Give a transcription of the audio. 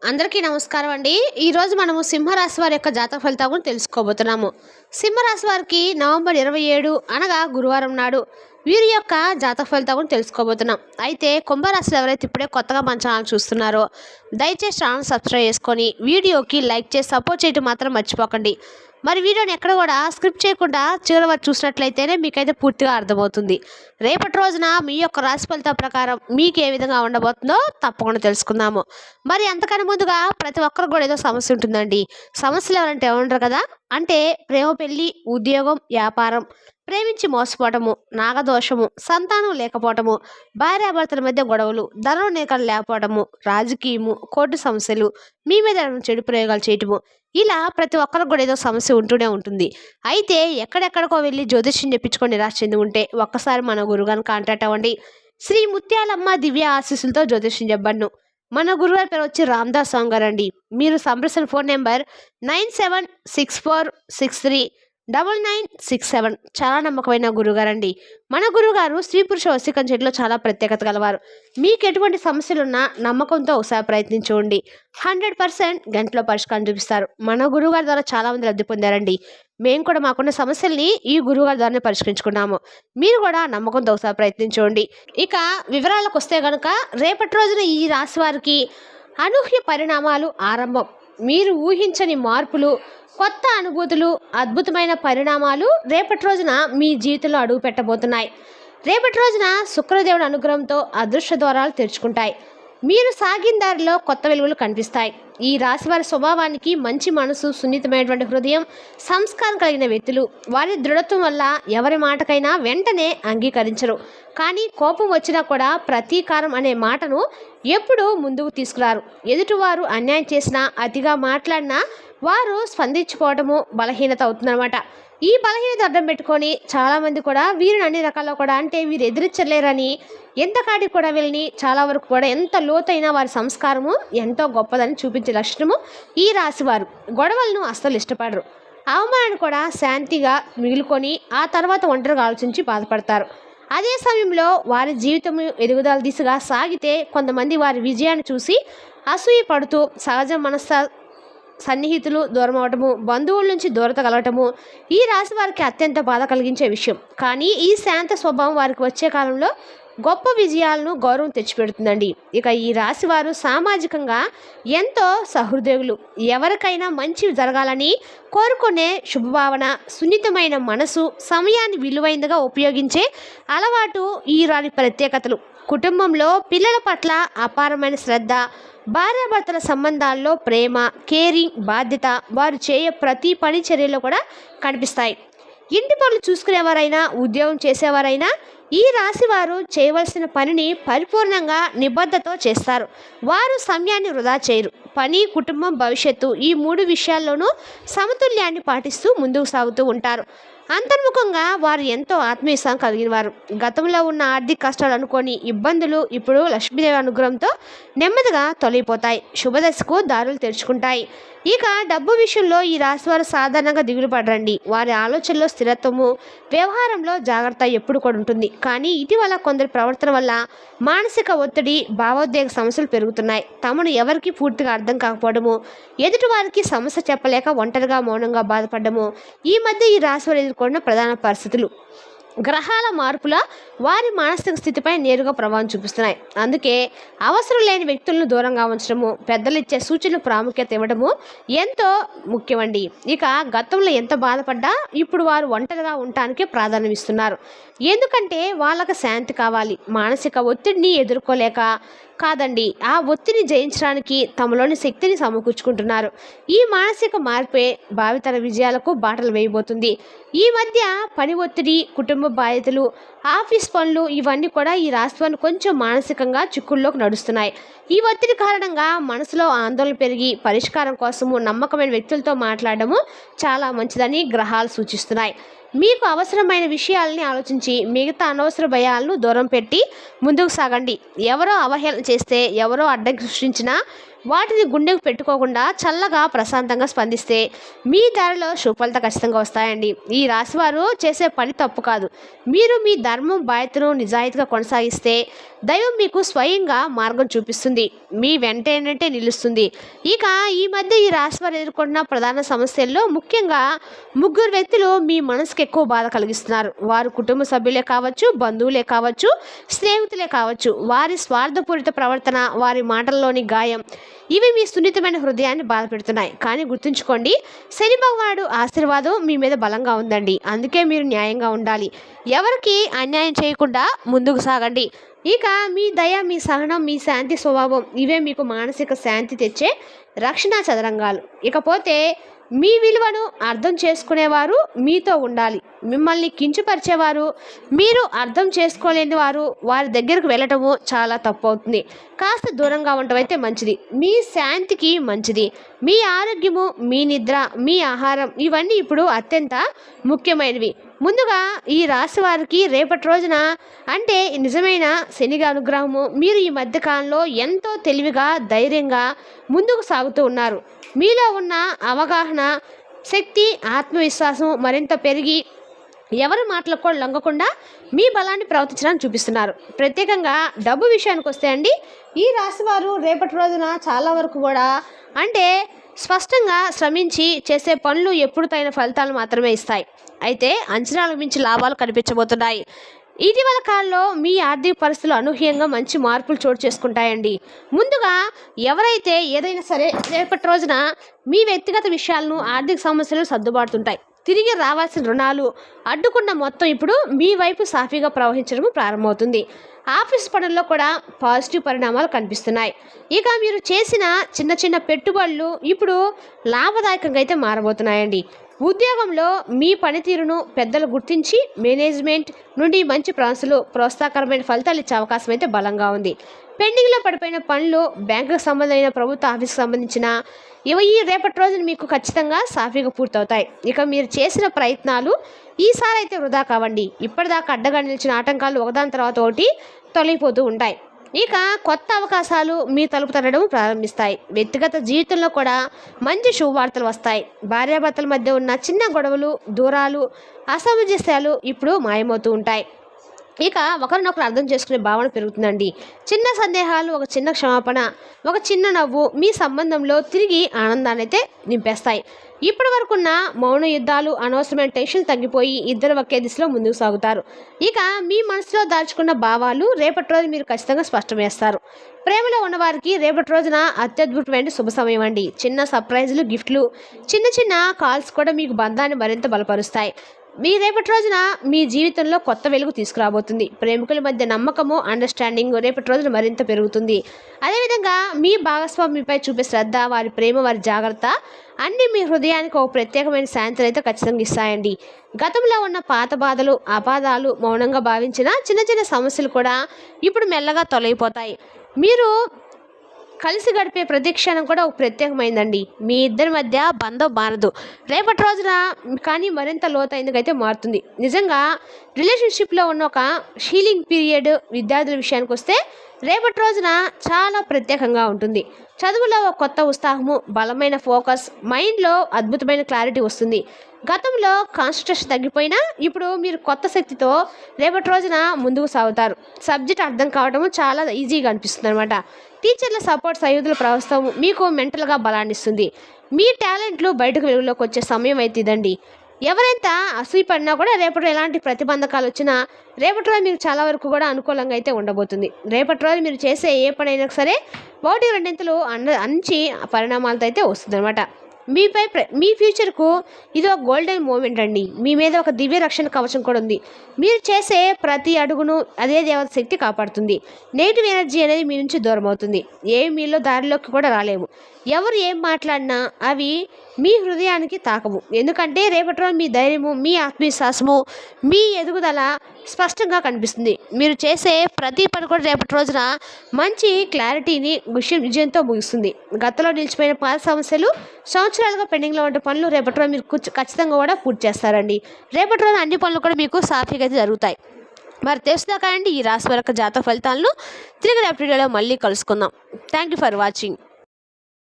అందరికీ నమస్కారం అండి. ఈరోజు మనము సింహరాశి వారి యొక్క జాతక ఫలితాలను తెలుసుకోబోతున్నాము. సింహరాశి వారికి నవంబర్ 27 అనగా గురువారం నాడు వీరి యొక్క జాతక ఫలితాలను తెలుసుకోబోతున్నాం. అయితే కుంభరాశిలో ఎవరైతే ఇప్పుడే కొత్తగా మన ఛానల్ చూస్తున్నారో దయచేసి ఛానల్ సబ్స్క్రైబ్ చేసుకొని వీడియోకి లైక్ చేసి సపోర్ట్ చేయడం మాత్రం మర్చిపోకండి. మరి వీడియోని ఎక్కడ కూడా స్క్రిప్ట్ చేయకుండా చివరి వరకు చూసినట్లయితేనే మీకైతే పూర్తిగా అర్థమవుతుంది. రేపటి రోజున మీ యొక్క రాశి ఫలితాల ప్రకారం మీకు ఏ విధంగా ఉండబోతుందో తప్పకుండా తెలుసుకుందాము. మరి అంతకన్నా ముందుగా ప్రతి ఒక్కరికి కూడా ఏదో సమస్య ఉంటుందండి. సమస్యలు ఎవరంటే ఏమంటారు కదా, అంటే ప్రేమ, పెళ్లి, ఉద్యోగం, వ్యాపారం, ప్రేమించి మోసపోవటము, నాగదోషము, సంతానం లేకపోవటము, భార్యాభర్తల మధ్య గొడవలు, ధనం నేకలు లేకపోవటము, రాజకీయము, కోర్టు సమస్యలు, మీ మీద చెడు ప్రయోగాలు చేయటము, ఇలా ప్రతి ఒక్కరికి కూడా ఏదో సమస్య ఉంటూనే ఉంటుంది. అయితే ఎక్కడెక్కడికో వెళ్ళి జ్యోతిష్యం చెప్పించుకొని నిరాశ చెంది ఉంటే ఒక్కసారి మన గురుగారిని కాంటాక్ట్ అవ్వండి. శ్రీ ముత్యాలమ్మ దివ్య ఆశీస్సులతో జ్యోతిష్యం చెప్పబడును. మన గురుగారి పేరు వచ్చి రామదాస్ స్వామి గారు అండి. మీరు సంప్రదించిన ఫోన్ నెంబర్ 9764639967. చాలా నమ్మకమైన గురుగారండి. మన గురుగారు స్త్రీ పురుష వశీకరణ చేయడంలో చాలా ప్రత్యేకత గలవారు. మీకు ఎటువంటి సమస్యలున్నా నమ్మకంతో ఒకసారి ప్రయత్నించండి. 100% గంటలో పరిష్కారం చూపిస్తారు. మన గురుగారి ద్వారా చాలా మంది లబ్ధి పొందారండి. మేము కూడా మాకున్న సమస్యల్ని ఈ గురుగారి ద్వారానే పరిష్కరించుకున్నాము. మీరు కూడా నమ్మకంతో ఒకసారి ప్రయత్నించండి. ఇక వివరాలకు వస్తే గనక రేపటి రోజున ఈ రాశి వారికి అనూహ్య పరిణామాలు ఆరంభం. మీరు ఊహించని మార్పులు, కొత్త అనుభూతులు, అద్భుతమైన పరిణామాలు రేపటి రోజున మీ జీవితంలో అడుగు పెట్టబోతున్నాయి. రేపటి రోజున శుక్రదేవుని అనుగ్రహంతో అదృష్ట ద్వారాలు తెరుచుకుంటాయి. మీరు సాగిన దారిలో కొత్త వెలుగులు కనిపిస్తాయి. ఈ రాశి వారి స్వభావానికి మంచి మనసు, సున్నితమైనటువంటి హృదయం, సంస్కారం కలిగిన వ్యక్తులు. వారి దృఢత్వం వల్ల ఎవరి మాటకైనా వెంటనే అంగీకరించరు. కానీ కోపం వచ్చినా కూడా ప్రతీకారం అనే మాటను ఎప్పుడూ ముందుకు తీసుకురారు. ఎదుటివారు అన్యాయం చేసినా, అతిగా మాట్లాడినా వారు స్పందించుకోవటము బలహీనత అవుతుందన్నమాట. ఈ బలహీనత అడ్డం పెట్టుకొని చాలామంది కూడా వీరిని అన్ని రకాల్లో కూడా, అంటే వీరు ఎదిరించలేరని ఎంత కాడికి కూడా వెళ్ళి చాలా వరకు కూడా ఎంత లోతైన వారి సంస్కారము ఎంతో గొప్పదని చూపించే లక్షణము ఈ రాశివారు. గొడవలను అస్సలు ఇష్టపడరు. అవమానాన్ని కూడా శాంతిగా మిగులుకొని ఆ తర్వాత ఒంటరిగా ఆలోచించి బాధపడతారు. అదే సమయంలో వారి జీవితం ఎదుగుదల దిశగా సాగితే కొంతమంది వారి విజయాన్ని చూసి అసూయ పడుతూ సహజ సన్నిహితులు దూరం అవటము, బంధువుల నుంచి దూరత కలగటము ఈ రాశి వారికి అత్యంత బాధ కలిగించే విషయం. కానీ ఈ శాంత స్వభావం వారికి వచ్చే కాలంలో గొప్ప విజయాలను, గౌరవం తెచ్చిపెడుతుందండి. ఇక ఈ రాశి వారు సామాజికంగా ఎంతో సహృదయులు. ఎవరికైనా మంచి జరగాలని కోరుకునే శుభభావన, సున్నితమైన మనసు, సమయాన్ని విలువైనదిగా ఉపయోగించే అలవాటు ఈ రాని ప్రత్యేకతలు. కుటుంబంలో పిల్లల పట్ల అపారమైన శ్రద్ధ, భార్యాభర్తల సంబంధాల్లో ప్రేమ, కేరింగ్, బాధ్యత వారు చేయే ప్రతి పని చర్యలో కూడా కనిపిస్తాయి. ఇంటి పనులు చూసుకునేవారైనా, ఉద్యోగం చేసేవారైనా ఈ రాశి వారు చేయవలసిన పనిని పరిపూర్ణంగా నిబద్ధతతో చేస్తారు. వారు సమయాన్ని వృధా చేయరు. పని, కుటుంబం, భవిష్యత్తు ఈ 3 విషయాల్లోనూ సమతుల్యాన్ని పాటిస్తూ ముందుకు సాగుతూ ఉంటారు. అంతర్ముఖంగా వారు ఎంతో ఆత్మవిశ్వాసం కలిగిన వారు. గతంలో ఉన్న ఆర్థిక కష్టాలు అనుకోని ఇబ్బందులు ఇప్పుడు లక్ష్మీదేవి అనుగ్రహంతో నెమ్మదిగా తొలగిపోతాయి. శుభదశకు దారులు తెరుచుకుంటాయి. ఇక డబ్బు విషయంలో ఈ రాశి వారు సాధారణంగా దిగులు పడరండి. వారి ఆలోచనలో స్థిరత్వము, వ్యవహారంలో జాగ్రత్త ఎప్పుడు కూడా ఉంటుంది. కానీ ఇటీవల కొందరి ప్రవర్తన వల్ల మానసిక ఒత్తిడి, భావోద్వేగ సమస్యలు పెరుగుతున్నాయి. తమను ఎవరికి పూర్తిగా అర్థం కాకపోవడము, ఎదుటి వారికి సమస్య చెప్పలేక ఒంటరిగా మౌనంగా బాధపడము ఈ మధ్య ఈ రాశి వారు ఎదుర్కొన్న ప్రధాన పరిస్థితులు. గ్రహాల మార్పుల వారి మానసిక స్థితిపై నేరుగా ప్రభావం చూపిస్తున్నాయి. అందుకే అవసరం లేని వ్యక్తులను దూరంగా ఉంచడము, పెద్దలు ఇచ్చే సూచనలు ప్రాముఖ్యత ఇవ్వడము ఎంతో ముఖ్యమండి. ఇక గతంలో ఎంత బాధపడ్డా ఇప్పుడు వారు ఒంటరిగా ఉండటానికే ప్రాధాన్యం ఇస్తున్నారు. ఎందుకంటే వాళ్ళకి శాంతి కావాలి. మానసిక ఒత్తిడిని ఎదుర్కోలేక కాదండి, ఆ ఒత్తిడిని జయించడానికి తమలోని శక్తిని సమకూర్చుకుంటున్నారు. ఈ మానసిక మార్పే భావితర విజయాలకు బాటలు వేయబోతుంది. ఈ మధ్య పని ఒత్తిడి, కుటుంబ బాధ్యతలు, ఆఫీస్ పనులు ఇవన్నీ కూడా ఈ రాశివారిని కొంచెం మానసికంగా చిక్కుల్లోకి నడుస్తున్నాయి. ఈ ఒత్తిడి కారణంగా మనసులో ఆందోళన పెరిగి పరిష్కారం కోసము నమ్మకమైన వ్యక్తులతో మాట్లాడడము చాలా మంచిదని గ్రహాలు సూచిస్తున్నాయి. మీకు అవసరమైన విషయాలని ఆలోచించి మిగతా అనవసర భయాలను దూరం పెట్టి ముందుకు సాగండి. ఎవరో అవహేళన చేస్తే, ఎవరో అడ్డంకి సృష్టించినా వాటిని గుండెకు పెట్టుకోకుండా చల్లగా ప్రశాంతంగా స్పందిస్తే మీ దారిలో సుఫలిత ఖచ్చితంగా వస్తాయండి. ఈ రాశివారు చేసే పని తప్పు కాదు. మీరు మీ ధర్మం బాధ్యతను నిజాయితీగా కొనసాగిస్తే దైవం మీకు స్వయంగా మార్గం చూపిస్తుంది, మీ వెంటేనంటే నిలుస్తుంది. ఇక ఈ మధ్య ఈ రాశివారు ఎదుర్కొంటున్న ప్రధాన సమస్యల్లో ముఖ్యంగా ముగ్గురు వ్యక్తులు మీ మనసుకు ఎక్కువ బాధ కలిగిస్తున్నారు. వారు కుటుంబ సభ్యులే కావచ్చు, బంధువులే కావచ్చు, స్నేహితులే కావచ్చు. వారి స్వార్థపూరిత ప్రవర్తన, వారి మాటల్లోని గాయం ఇవి మీ సున్నితమైన హృదయాన్ని బాధపెడుతున్నాయి. కానీ గుర్తుంచుకోండి, శని భగవానుడు ఆశీర్వాదం మీ మీద బలంగా ఉందండి. అందుకే మీరు న్యాయంగా ఉండాలి. ఎవరికి అన్యాయం చేయకుండా ముందుకు సాగండి. ఇక మీ దయ, మీ సహనం, మీ శాంతి స్వభావం ఇవే మీకు మానసిక శాంతి తెచ్చే రక్షణ చదరంగాలు. ఇకపోతే మీ విలువను అర్థం చేసుకునేవారు మీతో ఉండాలి. మిమ్మల్ని కించపరిచేవారు, మీరు అర్థం చేసుకోలేని వారి దగ్గరకు వెళ్ళటము చాలా తప్పు అవుతుంది. కాస్త దూరంగా ఉండటం అయితే మంచిది, మీ శాంతికి మంచిది. మీ ఆరోగ్యము, మీ నిద్ర, మీ ఆహారం ఇవన్నీ ఇప్పుడు అత్యంత ముఖ్యమైనవి. ముందుగా ఈ రాశి వారికి రేపటి రోజున అంటే నిజమైన శని అనుగ్రహము. మీరు ఈ మధ్యకాలంలో ఎంతో తెలివిగా, ధైర్యంగా ముందుకు సాగుతూ ఉన్నారు. మీలో ఉన్న అవగాహన శక్తి, ఆత్మవిశ్వాసం మరింత పెరిగి ఎవరి మాటలకు కూడా లొంగకుండా మీ బలాన్ని ప్రవర్తించడానికి చూపిస్తున్నారు. ప్రత్యేకంగా డబ్బు విషయానికి వస్తే అండి, ఈ రాశివారు రేపటి రోజున చాలా వరకు కూడా అంటే స్పష్టంగా శ్రమించి చేసే పనులు ఎప్పుడు తగిన ఫలితాలు మాత్రమే ఇస్తాయి. అయితే అంచనాలకు మించి లాభాలు కనిపించబోతున్నాయి. ఇటీవల కాలంలో మీ ఆర్థిక పరిస్థితులు అనూహ్యంగా మంచి మార్పులు చోటు చేసుకుంటాయండి. ముందుగా ఎవరైతే ఏదైనా సరే రేపటి రోజున మీ వ్యక్తిగత విషయాలను, ఆర్థిక సమస్యలు సర్దుబాటుతుంటాయి. తిరిగి రావాల్సిన రుణాలు అడ్డుకున్న మొత్తం ఇప్పుడు మీ వైపు సాఫీగా ప్రవహించడం ప్రారంభమవుతుంది. ఆఫీస్ పనుల్లో కూడా పాజిటివ్ పరిణామాలు కనిపిస్తున్నాయి. ఇక మీరు చేసిన చిన్న చిన్న పెట్టుబడులు ఇప్పుడు లాభదాయకంగా అయితే మారబోతున్నాయండి. ఉద్యోగంలో మీ పనితీరును పెద్దలు గుర్తించి మేనేజ్మెంట్ నుండి మంచి ప్రోత్సాహకరమైన ఫలితాలు ఇచ్చే అవకాశం అయితే బలంగా ఉంది. పెండింగ్లో పడిపోయిన పనులు, బ్యాంకుకు సంబంధమైన ప్రభుత్వ ఆఫీస్కి సంబంధించిన ఈ రేపటి రోజున మీకు ఖచ్చితంగా సాఫీగా పూర్తవుతాయి. ఇక మీరు చేసిన ప్రయత్నాలు ఈసారి అయితే వృధా కావండి. ఇప్పటిదాకా అడ్డగా నిలిచిన ఆటంకాలు ఒకదాని తర్వాత ఒకటి తొలగిపోతూ ఉంటాయి. ఇక కొత్త అవకాశాలు మీ తలుపు తట్టడం ప్రారంభిస్తాయి. వ్యక్తిగత జీవితంలో కూడా మంచి శుభవార్తలు వస్తాయి. భార్యాభర్తల మధ్య ఉన్న చిన్న గొడవలు, దూరాలు, అసమంజస్యాలు ఇప్పుడు మాయమవుతూ ఉంటాయి. ఇక ఒకరినొకరు అర్థం చేసుకునే భావన పెరుగుతుందండి. చిన్న సందేహాలు, ఒక చిన్న క్షమాపణ, ఒక చిన్న నవ్వు మీ సంబంధంలో తిరిగి ఆనందాన్ని అయితే నింపేస్తాయి. ఇప్పటి వరకున్న మౌన యుద్ధాలు, అనవసరమైన టెన్షన్ తగ్గిపోయి ఇద్దరు ఒకే దిశలో ముందుకు సాగుతారు. ఇక మీ మనసులో దాచుకున్న భావాలు రేపటి రోజు మీరు ఖచ్చితంగా స్పష్టమేస్తారు. ప్రేమలో ఉన్నవారికి రేపటి రోజున అత్యద్భుతమైన శుభ సమయం అండి. చిన్న సర్ప్రైజులు, గిఫ్ట్లు, చిన్న చిన్న కాల్స్ కూడా మీకు బంధాన్ని మరింత బలపరుస్తాయి. మీ రేపటి రోజున మీ జీవితంలో కొత్త వెలుగు తీసుకురాబోతుంది. ప్రేమికుల మధ్య నమ్మకము, అండర్స్టాండింగ్ రేపటి రోజున మరింత పెరుగుతుంది. అదేవిధంగా మీ భాగస్వామిపై చూపే శ్రద్ధ, వారి ప్రేమ, వారి జాగ్రత్త అన్నీ మీ హృదయానికి ఒక ప్రత్యేకమైన శాంతిని అయితే ఖచ్చితంగా ఇస్తాయండి. గతంలో ఉన్న పాత బాధలు, అపాదాలు, మౌనంగా భావించిన చిన్న చిన్న సమస్యలు కూడా ఇప్పుడు మెల్లగా తొలగిపోతాయి. మీరు కలిసి గడిపే ప్రతి క్షణం కూడా ఒక ప్రత్యేకమైందండి. మీ ఇద్దరి మధ్య బంధం మారదు, రేపటి రోజున కానీ మరింత లోతైనగా అయితే మారుతుంది. నిజంగా రిలేషన్షిప్లో ఉన్న ఒక హీలింగ్ పీరియడ్ విద్యార్థుల విషయానికి వస్తే రేపటి రోజున చాలా ప్రత్యేకంగా ఉంటుంది. చదువులో ఒక కొత్త ఉత్సాహము, బలమైన ఫోకస్, మైండ్లో అద్భుతమైన క్లారిటీ వస్తుంది. గతంలో కాన్సన్ట్రేషన్ తగ్గిపోయినా ఇప్పుడు మీరు కొత్త శక్తితో రేపటి రోజున ముందుకు సాగుతారు. సబ్జెక్ట్ అర్థం కావడము చాలా ఈజీగా అనిపిస్తుంది అనమాట. టీచర్ల సపోర్ట్, సయోధుల ప్రవస్థం మీకు మెంటల్గా బలాన్ని ఇస్తుంది. మీ టాలెంట్లు బయటకు వెలుగులోకి వచ్చే సమయం అయితే ఇదండి. ఎవరైతే అసూయపడినా కూడా రేపటి ఎలాంటి ప్రతిబంధకాలు వచ్చినా రేపటి రోజు మీకు చాలా వరకు కూడా అనుకూలంగా అయితే ఉండబోతుంది. రేపటి రోజు మీరు చేసే ఏ పనైనా సరే ఒకటి రెండింతలు అంచి పరిణామాలతో అయితే వస్తుంది అనమాట. మీ ఫ్యూచర్కు ఇది ఒక గోల్డెన్ మూమెంట్ అండి. మీ మీద ఒక దివ్య రక్షణ కవచం కూడా ఉంది. మీరు చేసే ప్రతి అడుగును అదే దేవత శక్తి కాపాడుతుంది. నెగిటివ్ ఎనర్జీ అనేది మీ నుంచి దూరం అవుతుంది. మీలో దారిలోకి కూడా రాలేవు. ఎవరు ఏం మాట్లాడినా అవి మీ హృదయానికి తాకవు. ఎందుకంటే రేపటి రోజు మీ ధైర్యము, మీ ఆత్మవిశ్వాసము, మీ ఎదుగుదల స్పష్టంగా కనిపిస్తుంది. మీరు చేసే ప్రతి పని కూడా రేపటి రోజున మంచి క్లారిటీని విజయంతో ముగిస్తుంది. గతంలో నిలిచిపోయిన పాత సమస్యలు, సంవత్సరాలుగా పెండింగ్లో ఉండే పనులు రేపటి రోజు మీరు ఖచ్చితంగా కూడా పూర్తి చేస్తారండి. రేపటి రోజు అన్ని పనులు కూడా మీకు సాఫీగా అయితే జరుగుతాయి. మరి తెలుసుదాకా అండి ఈ రాశి వారి జాతక ఫలితాలను తిరిగి రేపటి వీడియోలో మళ్ళీ కలుసుకుందాం. Thank you for watching.